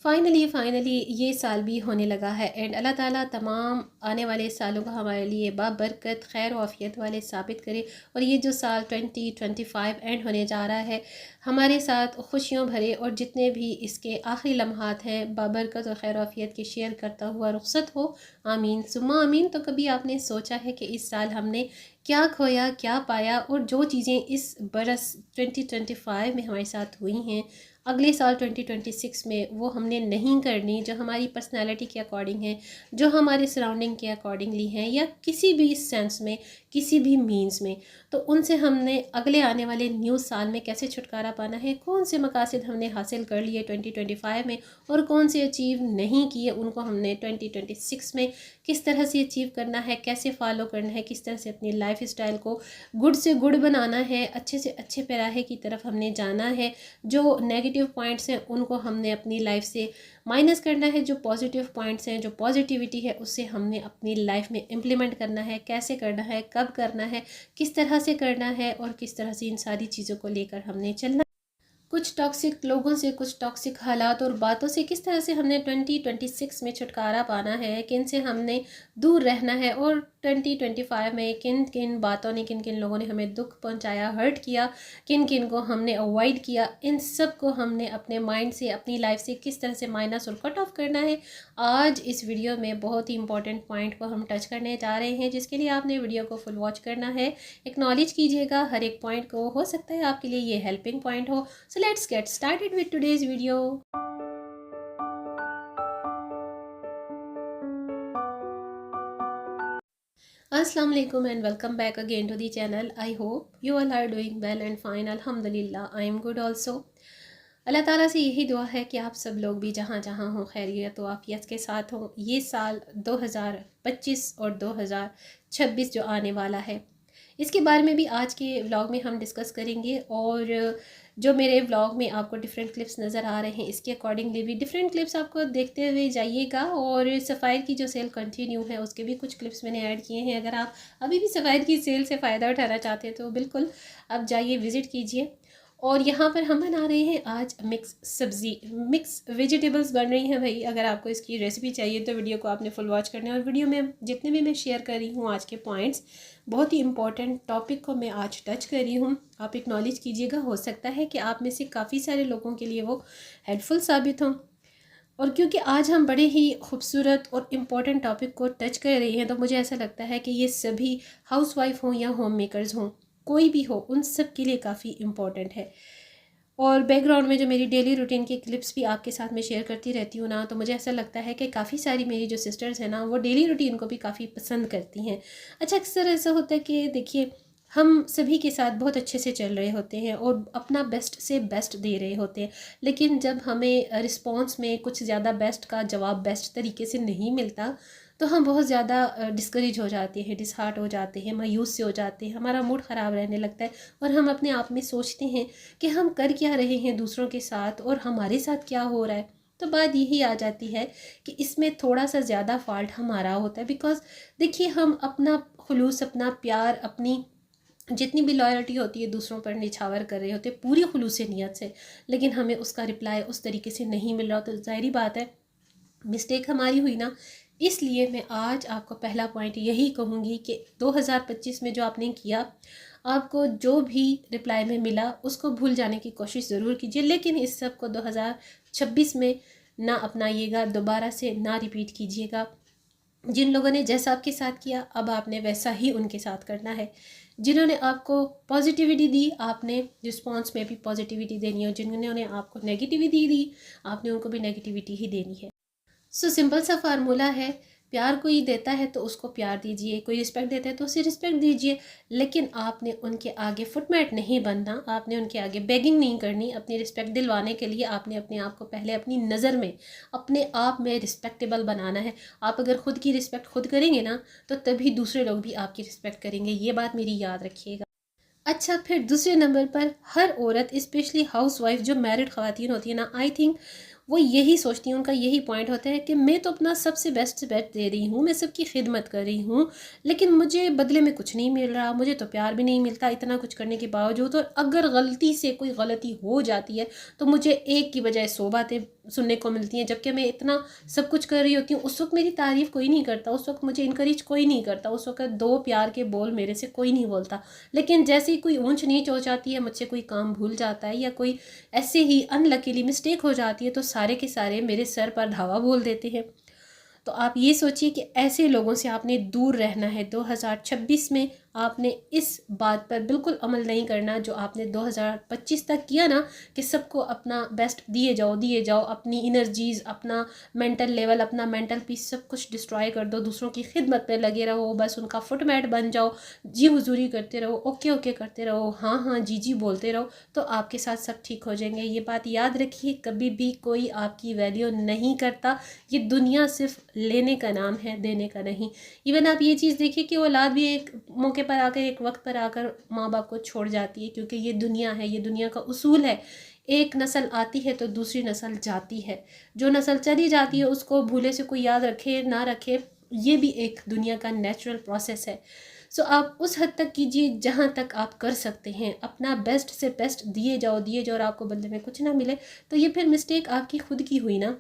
Finally یہ سال بھی ہونے لگا ہے اینڈ اللہ تعالیٰ تمام آنے والے سالوں کو ہمارے لیے بابرکت خیر و عافیت والے ثابت کرے، اور یہ جو سال 2025 اینڈ ہونے جا رہا ہے ہمارے ساتھ خوشیوں بھرے، اور جتنے بھی اس کے آخری لمحات ہیں بابرکت اور خیر و عافیت کے شیئر کرتا ہوا رخصت ہو، آمین ثم آمین۔ تو کبھی آپ نے سوچا ہے کہ اس سال ہم نے کیا کھویا، کیا پایا، اور جو چیزیں اس برس 2025 میں ہمارے ساتھ ہوئی ہیں اگلے سال 2026 میں وہ ہم نے نہیں کرنی، جو ہماری پرسنالٹی کے اکارڈنگ ہیں، جو ہمارے سراؤنڈنگ کے اکارڈنگلی ہیں، یا کسی بھی سینس میں، کسی بھی مینز میں، تو ان سے ہم نے اگلے آنے والے نیو سال میں کیسے چھٹکارا پانا ہے، کون سے مقاصد ہم نے حاصل کر لیے 2025 میں، اور کون سے اچیو نہیں کیے ان کو ہم نے 2026 میں کس طرح سے اچیو کرنا ہے، کیسے فالو کرنا ہے، کس طرح سے اپنی لائف اسٹائل کو گڈ سے گڈ بنانا ہے، اچھے سے اچھے پیراہے کی طرف ہم نے جانا ہے، جو نیگیٹو پوائنٹس ہیں ان کو ہم نے اپنی لائف سے مائنس کرنا ہے، جو پازیٹیو پوائنٹس ہیں، جو پازیٹیوٹی ہے اس سے ہم نے اپنی لائف میں امپلیمنٹ کرنا ہے، کیسے کرنا ہے، کب کرنا ہے، کس طرح سے کرنا ہے، اور کس طرح سے ان ساری چیزوں کو لے کر ہم نے چلنا ہے۔ کچھ ٹاکسک لوگوں سے، کچھ ٹاکسک حالات اور باتوں سے کس طرح سے ہم نے 2026 میں چھٹکارا پانا ہے، کن سے ہم نے دور رہنا ہے، اور 2025 میں کن کن باتوں نے، کن کن لوگوں نے ہمیں دکھ پہنچایا، ہرٹ کیا، کن کن کو ہم نے اوائڈ کیا، ان سب کو ہم نے اپنے مائنڈ سے، اپنی لائف سے کس طرح سے مائنس اور کٹ آف کرنا ہے۔ آج اس ویڈیو میں بہت ہی امپورٹنٹ پوائنٹ کو ہم ٹچ کرنے جا رہے ہیں، جس کے لیے آپ نے ویڈیو کو فل واچ کرنا ہے، اکنالج کیجیے گا ہر ایک پوائنٹ کو، ہو سکتا ہے آپ کے لیے یہ helping point who. So let's get started with today's video. Assalamu alaikum and welcome back again to the channel. I hope you all are doing well and fine. Alhamdulillah, I am good also. اللہ تعالیٰ سے یہی دعا ہے کہ آپ سب لوگ بھی جہاں جہاں ہوں خیریت و عافیت کے ساتھ ہوں۔ یہ سال 2025 اور 2026 جو آنے والا ہے اس کے بارے میں بھی آج کے ولاگ میں ہم ڈسکس کریں گے، اور جو میرے ولاگ میں آپ کو ڈفرینٹ کلپس نظر آ رہے ہیں اس کے اکارڈنگلی بھی ڈفرینٹ کلپس آپ کو دیکھتے ہوئے جائیے گا، اور سفائر کی جو سیل کنٹینیو ہے اس کے بھی کچھ کلپس میں نے ایڈ کیے ہیں۔ اگر آپ ابھی بھی سفائر کی سیل سے فائدہ اٹھانا چاہتے ہیں تو بالکل اب جائیے، وزٹ کیجیے۔ اور یہاں پر ہم بنا رہے ہیں آج مکس سبزی، مکس ویجیٹیبلز بن رہی ہیں بھائی۔ اگر آپ کو اس کی ریسیپی چاہیے تو ویڈیو کو آپ نے فل واچ کرنا ہے، اور ویڈیو میں جتنے بھی میں شیئر کر رہی ہوں آج کے پوائنٹس، بہت ہی امپورٹنٹ ٹاپک کو میں آج ٹچ کر رہی ہوں، آپ اکنالج کیجیے گا۔ ہو سکتا ہے کہ آپ میں سے کافی سارے لوگوں کے لیے وہ ہیلپ فل ثابت ہوں، اور کیونکہ آج ہم بڑے ہی خوبصورت اور امپورٹنٹ ٹاپک کو ٹچ کر رہی ہیں تو مجھے ایسا لگتا ہے کہ یہ سبھی ہاؤس وائف ہوں یا ہوم میکرز ہوں، کوئی بھی ہو، ان سب کے لیے کافی امپورٹنٹ ہے۔ اور بیک گراؤنڈ میں جو میری ڈیلی روٹین کے کلپس بھی آپ کے ساتھ میں شیئر کرتی رہتی ہوں نا، تو مجھے ایسا لگتا ہے کہ کافی ساری میری جو سسٹرز ہیں نا وہ ڈیلی روٹین کو بھی کافی پسند کرتی ہیں۔ اچھا، اکثر ایسا ہوتا ہے کہ دیکھیے ہم سبھی کے ساتھ بہت اچھے سے چل رہے ہوتے ہیں اور اپنا بیسٹ سے بیسٹ دے رہے ہوتے ہیں، لیکن جب ہمیں رسپانس میں کچھ زیادہ بیسٹ کا جواب بیسٹ طریقے سے نہیں ملتا تو ہم بہت زیادہ ڈسکریج ہو جاتے ہیں، ڈس ہارٹ ہو جاتے ہیں، مایوس سے ہو جاتے ہیں، ہمارا موڈ خراب رہنے لگتا ہے، اور ہم اپنے آپ میں سوچتے ہیں کہ ہم کر کیا رہے ہیں دوسروں کے ساتھ اور ہمارے ساتھ کیا ہو رہا ہے۔ تو بات یہی آ جاتی ہے کہ اس میں تھوڑا سا زیادہ فالٹ ہمارا ہوتا ہے، بیکاز دیکھیے ہم اپنا خلوص، اپنا پیار، اپنی جتنی بھی لائلٹی ہوتی ہے دوسروں پر نچھاور کر رہے ہوتے پوری خلوص نیت سے، لیکن ہمیں اس کا رپلائی اس طریقے سے نہیں مل رہا، تو ظاہری بات ہے مسٹیک ہماری ہوئی نا۔ اس لیے میں آج آپ کو پہلا پوائنٹ یہی کہوں گی کہ 2025 میں جو آپ نے کیا، آپ کو جو بھی رپلائی میں ملا اس کو بھول جانے کی کوشش ضرور کیجیے، لیکن اس سب کو 2026 میں نہ اپنائیے گا، دوبارہ سے نہ ریپیٹ کیجیے گا۔ جن لوگوں نے جیسا آپ کے ساتھ کیا اب آپ نے ویسا ہی ان کے ساتھ کرنا ہے۔ جنہوں نے آپ کو پازیٹیوٹی دی آپ نے رسپانس میں بھی پازیٹیوٹی دینی ہے، اور جنہوں نے آپ کو نیگیٹیوٹی دی آپ نے ان کو بھی نیگیٹیوٹی ہی دینی ہے۔ سمپل سا فارمولہ ہے، پیار کوئی دیتا ہے تو اس کو پیار دیجئے، کوئی رسپیکٹ دیتا ہے تو اسے رسپیکٹ دیجئے، لیکن آپ نے ان کے آگے فٹ میٹ نہیں بننا، آپ نے ان کے آگے بیگنگ نہیں کرنی۔ اپنی رسپیکٹ دلوانے کے لیے آپ نے اپنے آپ کو پہلے اپنی نظر میں، اپنے آپ میں رسپیکٹیبل بنانا ہے۔ آپ اگر خود کی رسپیکٹ خود کریں گے نا تو تبھی دوسرے لوگ بھی آپ کی رسپیکٹ کریں گے، یہ بات میری یاد رکھیے گا۔ اچھا، پھر دوسرے نمبر پر ہر عورت، اسپیشلی ہاؤس وائف جو میرڈ خواتین ہوتی ہیں نا، آئی تھنک وہ یہی سوچتی ہیں، ان کا یہی پوائنٹ ہوتا ہے کہ میں تو اپنا سب سے بیسٹ دے رہی ہوں، میں سب کی خدمت کر رہی ہوں، لیکن مجھے بدلے میں کچھ نہیں مل رہا، مجھے تو پیار بھی نہیں ملتا اتنا کچھ کرنے کے باوجود، اور اگر غلطی سے کوئی غلطی ہو جاتی ہے تو مجھے ایک کی بجائے 100 باتیں سننے کو ملتی ہیں، جبکہ میں اتنا سب کچھ کر رہی ہوتی ہوں اس وقت میری تعریف کوئی نہیں کرتا، اس وقت مجھے انکریج کوئی نہیں کرتا، اس وقت دو پیار کے بول میرے سے کوئی نہیں بولتا. لیکن جیسے ہی کوئی اونچ نیچ ہو جاتی ہے، مجھ سے کوئی کام بھول جاتا ہے یا کوئی ایسے ہی ان لکیلی مسٹیک ہو جاتی ہے، تو سارے کے سارے میرے سر پر دھاوا بول دیتے ہیں. تو آپ یہ سوچیے کہ ایسے لوگوں سے آپ نے دور رہنا ہے. 2026 میں آپ نے اس بات پر بالکل عمل نہیں کرنا جو آپ نے 2025 تک کیا نا، کہ سب کو اپنا بیسٹ دیے جاؤ، اپنی انرجیز، اپنا مینٹل لیول، اپنا مینٹل پیس سب کچھ ڈسٹرائے کر دو، دوسروں کی خدمت میں لگے رہو، بس ان کا فٹ میٹ بن جاؤ، جی حضوری کرتے رہو، اوکے اوکے کرتے رہو، ہاں ہاں جی جی بولتے رہو، تو آپ کے ساتھ سب ٹھیک ہو جائیں گے. یہ بات یاد رکھیے، کبھی بھی کوئی آپ کی ویلیو نہیں کرتا. یہ دنیا صرف لینے کا نام ہے، دینے کا نہیں. ایون آپ یہ چیز دیکھیے کہ اولاد بھی ایک موقع پر آ کر، ایک وقت پر آ کر ماں باپ کو چھوڑ جاتی ہے، کیونکہ یہ دنیا ہے، یہ دنیا کا اصول ہے. ایک نسل آتی ہے تو دوسری نسل جاتی ہے. جو نسل چلی جاتی ہے اس کو بھولے سے کوئی یاد رکھے نہ رکھے، یہ بھی ایک دنیا کا نیچرل پروسیس ہے. سو آپ اس حد تک کیجیے جہاں تک آپ کر سکتے ہیں، اپنا بیسٹ سے بیسٹ دیے جاؤ اور آپ کو بدلے میں کچھ نہ ملے تو یہ پھر مسٹیک آپ کی خود کی ہوئی نا.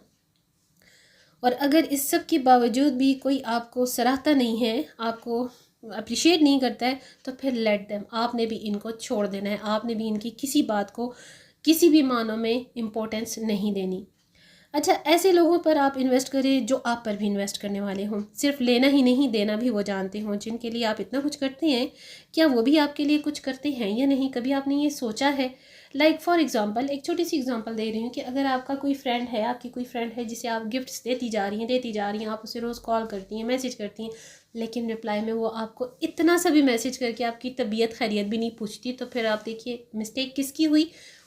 اور اگر اس سب کے باوجود بھی کوئی آپ کو سراہتا نہیں ہے، آپ کو اپریشیٹ نہیں کرتا ہے، تو پھر لیٹ دیم. آپ نے بھی ان کو چھوڑ دینا ہے، آپ نے بھی ان کی کسی بات کو کسی بھی معنوں میں امپورٹنس نہیں دینی. اچھا، ایسے لوگوں پر آپ انویسٹ کریں جو آپ پر بھی انویسٹ کرنے والے ہوں. صرف لینا ہی نہیں، دینا بھی وہ جانتے ہوں. جن کے لیے آپ اتنا کچھ کرتے ہیں، کیا وہ بھی آپ کے لیے کچھ کرتے ہیں یا نہیں؟ کبھی آپ نے یہ سوچا ہے؟ لائک فار ایگزامپل، ایک چھوٹی سی ایگزامپل دے رہی ہوں کہ اگر آپ کا کوئی فرینڈ ہے، آپ کی کوئی فرینڈ ہے جسے آپ گفٹس دیتی جا رہی ہیں، آپ اسے روز کال کرتی ہیں، میسیج کرتی ہیں، لیکن رپلائی میں وہ آپ کو اتنا سا بھی میسیج کر کے آپ کی طبیعت خیریت بھی نہیں پوچھتی، تو پھر آپ دیکھیے مسٹیک کس کی ہوئی؟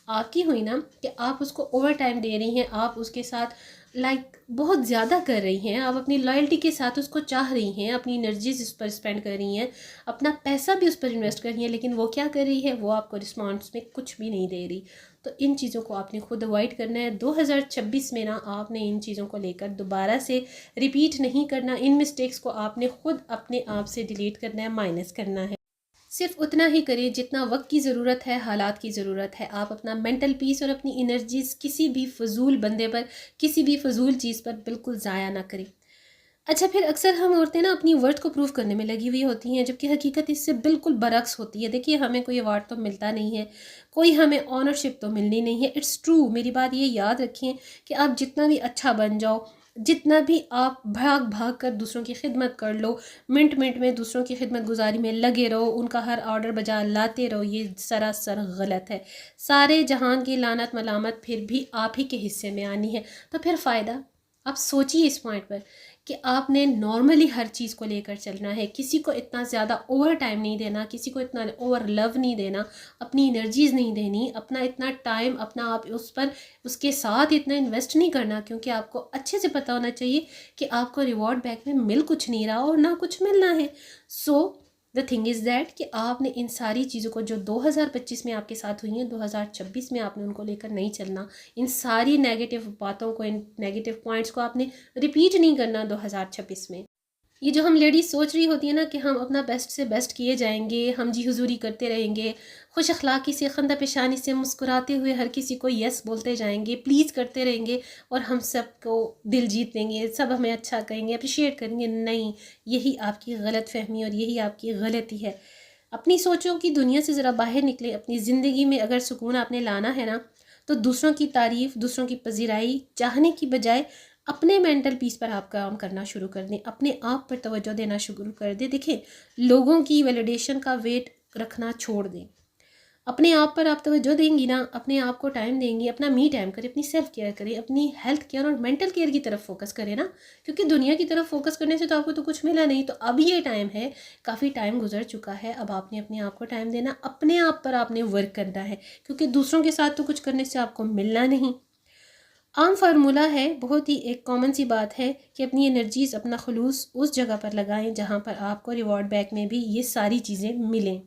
آپ کی ہوئی نا، کہ آپ اس کو اوور ٹائم دے رہی ہیں، آپ اس کے ساتھ بہت زیادہ کر رہی ہیں، آپ اپنی لائلٹی کے ساتھ اس کو چاہ رہی ہیں، اپنی انرجیز اس پر اسپینڈ کر رہی ہیں، اپنا پیسہ بھی اس پر انویسٹ کر رہی ہیں، لیکن وہ کیا کر رہی ہے؟ وہ آپ کو رسپانس میں کچھ بھی نہیں دے رہی. تو ان چیزوں کو آپ نے خود اوائڈ کرنا ہے. 2026 میں نا آپ نے ان چیزوں کو لے کر دوبارہ سے ریپیٹ نہیں کرنا. ان مسٹیکس کو آپ نے خود اپنے آپ سے ڈیلیٹ کرنا ہے، مائنس کرنا ہے. صرف اتنا ہی کریں جتنا وقت کی ضرورت ہے، حالات کی ضرورت ہے. آپ اپنا مینٹل پیس اور اپنی انرجیز کسی بھی فضول بندے پر، کسی بھی فضول چیز پر بالکل ضائع نہ کریں. اچھا، پھر اکثر ہم عورتیں نا اپنی ورتھ کو پروف کرنے میں لگی ہوئی ہوتی ہیں، جبکہ حقیقت اس سے بالکل برعکس ہوتی ہے. دیکھیے، ہمیں کوئی ایوارڈ تو ملتا نہیں ہے، کوئی ہمیں آنرشپ تو ملنی نہیں ہے. اٹس ٹرو، میری بات یہ یاد رکھیں کہ آپ جتنا بھی اچھا بن جاؤ، جتنا بھی آپ بھاگ بھاگ کر دوسروں کی خدمت کر لو، منٹ منٹ میں دوسروں کی خدمت گزاری میں لگے رہو، ان کا ہر آرڈر بجا لاتے رہو، یہ سراسر غلط ہے. سارے جہان کی لعنت ملامت پھر بھی آپ ہی کے حصے میں آنی ہے. تو پھر فائدہ؟ آپ سوچیے اس پوائنٹ پر کہ آپ نے نارملی ہر چیز کو لے کر چلنا ہے. کسی کو اتنا زیادہ اوور ٹائم نہیں دینا، کسی کو اتنا اوور لو نہیں دینا، اپنی انرجیز نہیں دینی، اپنا اتنا ٹائم اپنا آپ اس کے ساتھ اتنا انویسٹ نہیں کرنا، کیونکہ آپ کو اچھے سے پتہ ہونا چاہیے کہ آپ کو ریوارڈ بیک میں مل کچھ نہیں رہا اور نہ کچھ ملنا ہے. سو دا تھنگ از دیٹ کہ آپ نے ان ساری چیزوں کو جو 2025 میں آپ کے ساتھ ہوئی ہیں، 2026 میں آپ نے ان کو لے کر نہیں چلنا. ان ساری نیگیٹو باتوں کو، ان نیگیٹو پوائنٹس کو آپ نے ریپیٹ نہیں کرنا 2026 میں. یہ جو ہم لیڈیز سوچ رہی ہوتی ہیں نا کہ ہم اپنا بیسٹ سے بیسٹ کیے جائیں گے، ہم جی حضوری کرتے رہیں گے، خوش اخلاقی سے، خندہ پیشانی سے مسکراتے ہوئے ہر کسی کو یس بولتے جائیں گے، پلیز کرتے رہیں گے، اور ہم سب کو دل جیت لیں گے، سب ہمیں اچھا کہیں گے، اپریشیٹ کریں گے. نہیں، یہی آپ کی غلط فہمی اور یہی آپ کی غلطی ہے. اپنی سوچوں کی دنیا سے ذرا باہر نکلے. اپنی زندگی میں اگر سکون آپ نے لانا ہے نا، تو دوسروں کی تعریف، دوسروں کی پذیرائی چاہنے کی بجائے اپنے مینٹل پیس پر آپ کام کرنا شروع کر دیں، اپنے آپ پر توجہ دینا شروع کر دیں. دیکھیں، لوگوں کی ویلیڈیشن کا ویٹ رکھنا چھوڑ دیں. اپنے آپ پر آپ توجہ دیں گی نا، اپنے آپ کو ٹائم دیں گی، اپنا می ٹائم کریں، اپنی سیلف کیئر کریں، اپنی ہیلتھ کیئر اور مینٹل کیئر کی طرف فوکس کریں نا. کیونکہ دنیا کی طرف فوکس کرنے سے تو آپ کو تو کچھ ملا نہیں. تو اب یہ ٹائم ہے، کافی ٹائم گزر چکا ہے، اب آپ نے اپنے آپ کو ٹائم دینا، اپنے آپ پر آپ نے ورک کرنا ہے، کیونکہ دوسروں کے ساتھ تو کچھ کرنے سے آپ کو ملنا نہیں. عام فارمولہ ہے، بہت ہی ایک کامن سی بات ہے کہ اپنی انرجیز، اپنا خلوص اس جگہ پر لگائیں جہاں پر آپ کو ریوارڈ بیک میں بھی یہ ساری چیزیں ملیں.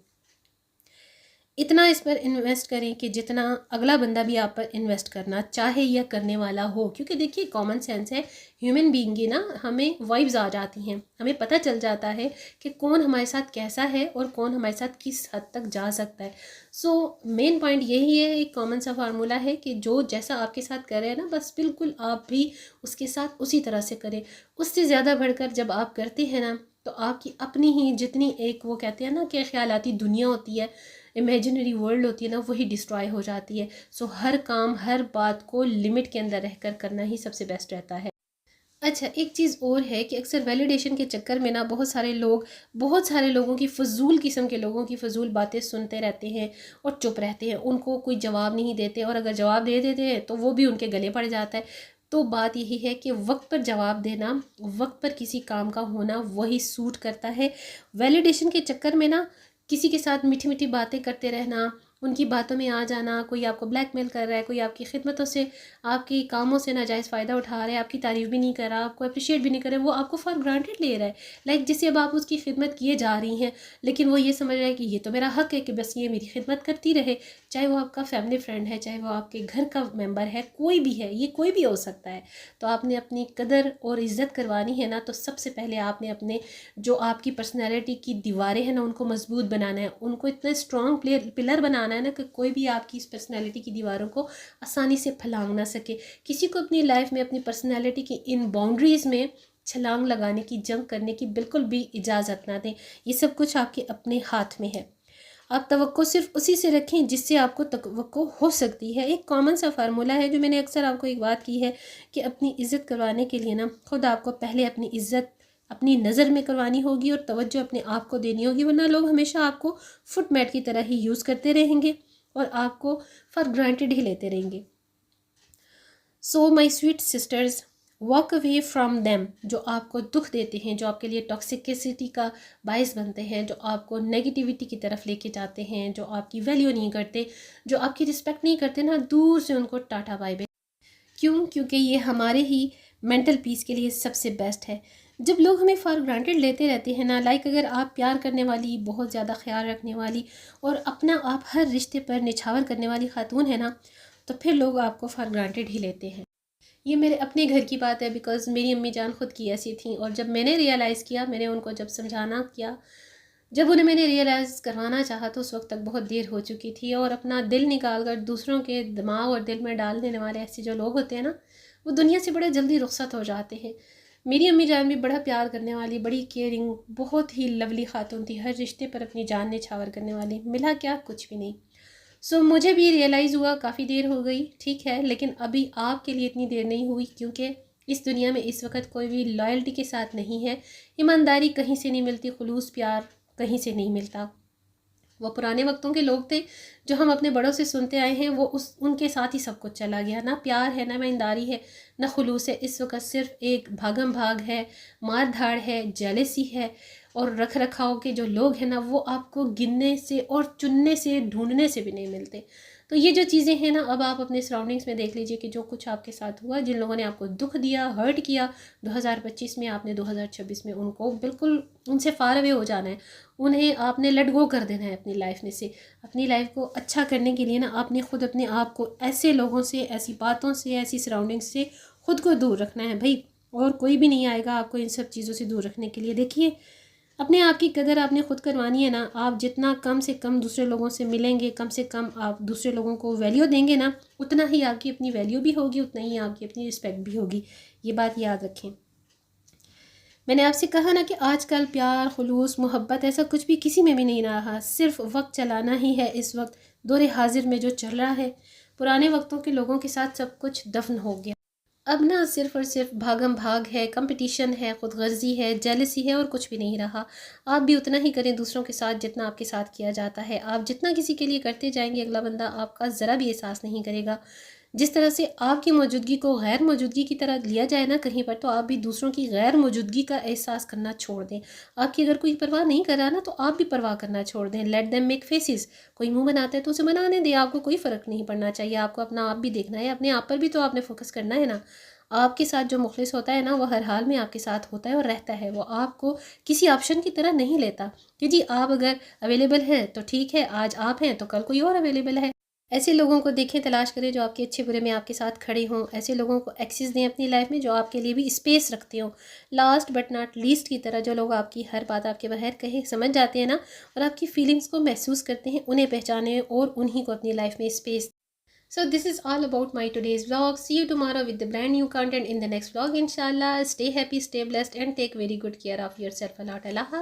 اتنا اس پر انویسٹ کریں کہ جتنا اگلا بندہ بھی آپ پر انویسٹ کرنا چاہے یا کرنے والا ہو. کیونکہ دیکھیے کامن سینس ہے، ہیومن بینگ کی نا ہمیں وائبز آ جاتی ہیں، ہمیں پتہ چل جاتا ہے کہ کون ہمارے ساتھ کیسا ہے اور کون ہمارے ساتھ کس حد تک جا سکتا ہے. سو مین پوائنٹ یہی ہے، ایک کامن سا فارمولہ ہے کہ جو جیسا آپ کے ساتھ کرے نا بس بالکل آپ بھی اس کے ساتھ اسی طرح سے کریں. اس سے زیادہ بڑھ کر جب آپ کرتے ہیں نا تو آپ کی اپنی ہی جتنی ایک وہ کہتے ہیں نا کہ خیالاتی دنیا ہوتی ہے، امیجنری ورلڈ ہوتی ہے نا، وہی ڈسٹرائے ہو جاتی ہے. سو ہر کام ہر بات کو لمٹ کے اندر رہ کر کرنا ہی سب سے بیسٹ رہتا ہے. اچھا ایک چیز اور ہے کہ اکثر ویلیڈیشن کے چکر میں نا بہت سارے لوگوں کی فضول قسم کے لوگوں کی فضول باتیں سنتے رہتے ہیں اور چپ رہتے ہیں، ان کو کوئی جواب نہیں دیتے، اور اگر جواب دے دیتے ہیں تو وہ بھی ان کے گلے پڑ جاتا ہے. تو بات یہی ہے کہ وقت پر جواب دینا، وقت پر کسی کام کا ہونا وہی سوٹ کرتا ہے. ویلیڈیشن کے چکر میں نا کسی کے ساتھ میٹھی میٹھی باتیں کرتے رہنا، ان کی باتوں میں آ جانا، کوئی آپ کو بلیک میل کر رہا ہے، کوئی آپ کی خدمتوں سے آپ کی کاموں سے ناجائز فائدہ اٹھا رہا ہے، آپ کی تعریف بھی نہیں کر رہا، آپ کو اپریشیٹ بھی نہیں کر رہا ہے، وہ آپ کو فار گرانٹیڈ لے رہا ہے. لائک جسے اب آپ اس کی خدمت کیے جا رہی ہیں، لیکن وہ یہ سمجھ رہا ہے کہ یہ تو میرا حق ہے کہ بس یہ میری خدمت کرتی رہے، چاہے وہ آپ کا فیملی فرینڈ ہے، چاہے وہ آپ کے گھر کا ممبر ہے، کوئی بھی ہے، یہ کوئی بھی ہو سکتا ہے. تو آپ نے اپنی قدر اور عزت کروانی ہے نا، تو سب سے پہلے آپ نے اپنے جو آپ کی پرسنالٹی کی دیواریں ہیں نا ان کو مضبوط بنانا ہے، ان کو اتنا اسٹرانگ پلر بنانا ہے نا کہ کوئی بھی آپ کی اس پرسنالٹی کی دیواروں کو آسانی سے پھلانگ نہ سکے. کسی کو اپنی لائف میں اپنی پرسنالٹی کی ان باؤنڈریز میں چھلانگ لگانے کی، جنگ کرنے کی بالکل بھی اجازت نہ دیں. یہ سب کچھ آپ کے اپنے ہاتھ میں ہے. آپ توقع صرف اسی سے رکھیں جس سے آپ کو توقع ہو سکتی ہے. ایک کامن سا فارمولہ ہے جو میں نے اکثر آپ کو ایک بات کی ہے کہ اپنی عزت کروانے کے لیے نا خود آپ کو پہلے اپنی عزت اپنی نظر میں کروانی ہوگی اور توجہ اپنے آپ کو دینی ہوگی، ورنہ لوگ ہمیشہ آپ کو فٹ میٹ کی طرح ہی یوز کرتے رہیں گے اور آپ کو فار گرانٹیڈ ہی لیتے رہیں گے. So my sweet sisters, walk away from them, جو آپ کو دکھ دیتے ہیں، جو آپ کے لیے ٹاکسکسٹی کا باعث بنتے ہیں، جو آپ کو نیگیٹیوٹی کی طرف لے کے جاتے ہیں، جو آپ کی ویلیو نہیں کرتے، جو آپ کی رسپیکٹ نہیں کرتے نا، دور سے ان کو ٹاٹا بائی بائی. کیونکہ یہ ہمارے ہی مینٹل پیس کے لیے سب سے بیسٹ ہے. جب لوگ ہمیں فار گرانٹیڈ لیتے رہتے ہیں نا، لائک اگر آپ پیار کرنے والی، بہت زیادہ خیال رکھنے والی اور اپنا آپ ہر رشتے پر نچھاور کرنے والی خاتون ہے نا، تو پھر لوگ آپ کو فار گرانٹیڈ ہی لیتے ہیں. یہ میرے اپنے گھر کی بات ہے، بیکاز میری امی جان خود کی ایسی تھیں، اور جب میں نے ریئلائز کیا، میں نے ان کو جب سمجھانا کیا، جب انہیں میں نے ریئلائز کروانا چاہا تو اس وقت تک بہت دیر ہو چکی تھی. اور اپنا دل نکال کر دوسروں کے دماغ اور دل میں ڈال دینے والے ایسے جو لوگ ہوتے ہیں نا، وہ دنیا سے بڑے جلدی رخصت ہو جاتے ہیں. میری امی جان بھی بڑا پیار کرنے والی، بڑی کیئرنگ، بہت ہی لولی خاتون تھی، ہر رشتے پر اپنی جان نچھاور کرنے والی. ملا کیا؟ کچھ بھی نہیں. سو مجھے بھی ریئلائز ہوا، کافی دیر ہو گئی، ٹھیک ہے، لیکن ابھی آپ کے لیے اتنی دیر نہیں ہوئی، کیونکہ اس دنیا میں اس وقت کوئی بھی لائلٹی کے ساتھ نہیں ہے. ایمانداری کہیں سے نہیں ملتی، خلوص پیار کہیں سے نہیں ملتا. وہ پرانے وقتوں کے لوگ تھے جو ہم اپنے بڑوں سے سنتے آئے ہیں، وہ ان کے ساتھ ہی سب کچھ چلا گیا. نہ پیار ہے، نہ ایمانداری ہے، نہ خلوص ہے. اس وقت صرف ایک بھاگم بھاگ ہے، مار دھاڑ ہے، جیلسی ہے، اور رکھ رکھاؤ کے جو لوگ ہیں نا، وہ آپ کو گننے سے اور چننے سے ڈھونڈنے سے بھی نہیں ملتے. تو یہ جو چیزیں ہیں نا، اب آپ اپنے سراؤنڈنگس میں دیکھ لیجئے کہ جو کچھ آپ کے ساتھ ہوا، جن لوگوں نے آپ کو دکھ دیا، ہرٹ کیا 2025 میں، آپ نے 2026 میں ان کو بالکل ان سے فار اوے ہو جانا ہے. انہیں آپ نے لیٹ گو کر دینا ہے اپنی لائف میں سے. اپنی لائف کو اچھا کرنے کے لیے نا آپ نے خود اپنے آپ کو ایسے لوگوں سے، ایسی باتوں سے، ایسی سراؤنڈنگ سے خود کو دور رکھنا ہے بھائی، اور کوئی بھی نہیں آئے گا آپ کو ان سب چیزوں سے دور رکھنے کے لیے. دیکھیے اپنے آپ کی قدر آپ نے خود کروانی ہے نا. آپ جتنا کم سے کم دوسرے لوگوں سے ملیں گے، کم سے کم آپ دوسرے لوگوں کو ویلیو دیں گے نا، اتنا ہی آپ کی اپنی ویلیو بھی ہوگی، اتنا ہی آپ کی اپنی رسپیکٹ بھی ہوگی. یہ بات یاد رکھیں. میں نے آپ سے کہا نا کہ آج کل پیار، خلوص، محبت ایسا کچھ بھی کسی میں بھی نہیں رہا. صرف وقت چلانا ہی ہے. اس وقت دور حاضر میں جو چل رہا ہے، پرانے وقتوں کے لوگوں کے ساتھ سب کچھ دفن ہو گیا. اب نہ صرف اور صرف بھاگم بھاگ ہے، کمپٹیشن ہے، خود غرضی ہے، جیلسی ہے، اور کچھ بھی نہیں رہا. آپ بھی اتنا ہی کریں دوسروں کے ساتھ جتنا آپ کے ساتھ کیا جاتا ہے. آپ جتنا کسی کے لیے کرتے جائیں گے، اگلا بندہ آپ کا ذرا بھی احساس نہیں کرے گا. جس طرح سے آپ کی موجودگی کو غیر موجودگی کی طرح لیا جائے نا کہیں پر، تو آپ بھی دوسروں کی غیر موجودگی کا احساس کرنا چھوڑ دیں. آپ کی اگر کوئی پرواہ نہیں کر رہا نا، تو آپ بھی پرواہ کرنا چھوڑ دیں. Let them make phases. کوئی منہ بناتا ہے تو اسے بنانے دیں، آپ کو کوئی فرق نہیں پڑنا چاہیے. آپ کو اپنا آپ بھی دیکھنا ہے، اپنے آپ پر بھی تو آپ نے فوکس کرنا ہے نا. آپ کے ساتھ جو مخلص ہوتا ہے نا وہ ہر حال میں آپ کے ساتھ ہوتا ہے اور رہتا ہے. وہ آپ کو کسی آپشن کی طرح نہیں لیتا کہ جی آپ اگر اویلیبل ہیں تو ٹھیک ہے، آج آپ ہیں تو کل کوئی اور اویلیبل ہے. ایسے لوگوں کو دیکھیں، تلاش کریں جو آپ کے اچھے برے میں آپ کے ساتھ کھڑے ہوں. ایسے لوگوں کو ایکسیس دیں اپنی لائف میں جو آپ کے لیے بھی اسپیس رکھتے ہوں. لاسٹ بٹ ناٹ لیسٹ کی طرح جو لوگ آپ کی ہر بات آپ کے بغیر کہیں سمجھ جاتے ہیں نا اور آپ کی فیلنگس کو محسوس کرتے ہیں، انہیں پہچانیں اور انہی کو اپنی لائف میں space. So this is all about my today's vlog. See you tomorrow with the brand new content in the next vlog. Inshallah, stay happy, stay blessed and take very good care of yourself. Allah Ta'ala.